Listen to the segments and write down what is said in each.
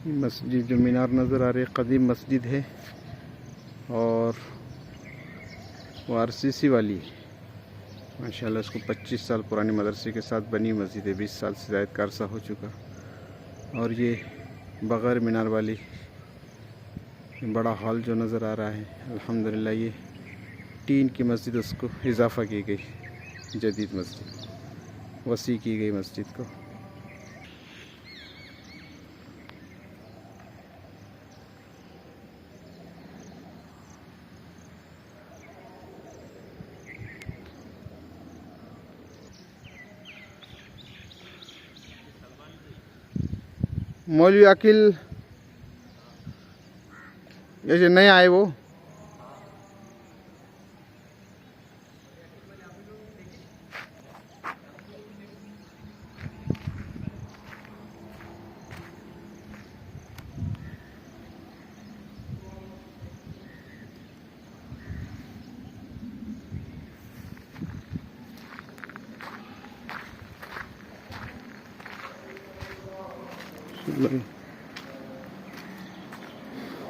मस्जिद जो मीनार नज़र आ रही है कदीम मस्जिद है और वो आरसीसी वाली माशाल्लाह। इसको 25 साल पुरानी मदरसे के साथ बनी मस्जिद है। 20 साल से ज़्यादा का अरसा हो चुका। और ये बग़ैर मीनार वाली बड़ा हॉल जो नज़र आ रहा है अल्हम्दुलिल्लाह ये टीन की मस्जिद, उसको इजाफ़ा की गई, जदीद मस्जिद वसी की गई मस्जिद को। मौलवी अकील जैसे नहीं आए वो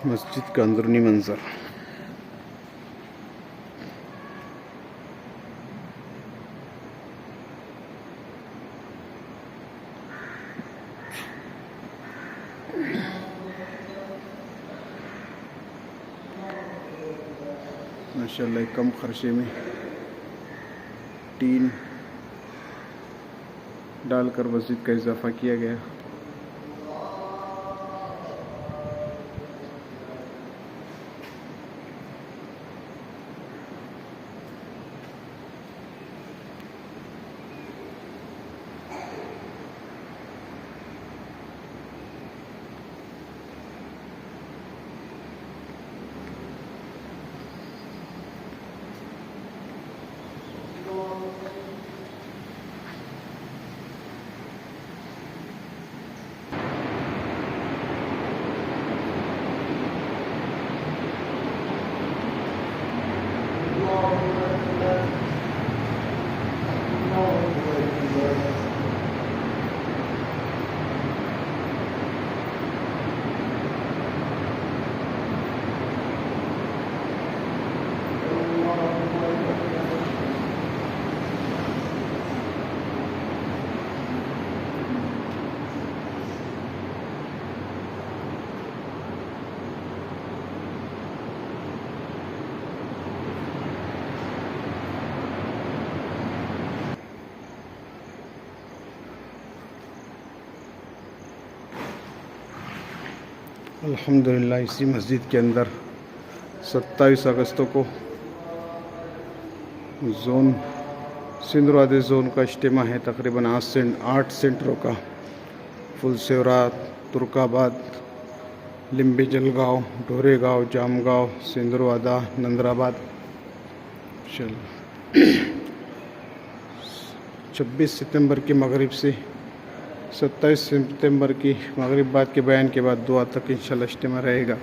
मस्जिद का अंदरूनी मंजर। माशाल्लाह कम खर्चे में टीन डालकर मस्जिद का इजाफा किया गया। अल्हम्दुलिल्लाह इसी मस्जिद के अंदर 27 अगस्त को जोन सिंधुवादी जोन का इज्तिमा है। तकरीबन 8 सेंटरों का फुलसेवरा, तुर्काबाद, लिम्बी जलगांव, ढोरेगांव, जामगांव, सिंधुवादा, नंदराबाद। 26 सितंबर की मगरिब से 27 सितंबर की मगरिब बाद के बयान के बाद दुआ तक इंशाल्लाह इज्तिमा रहेगा।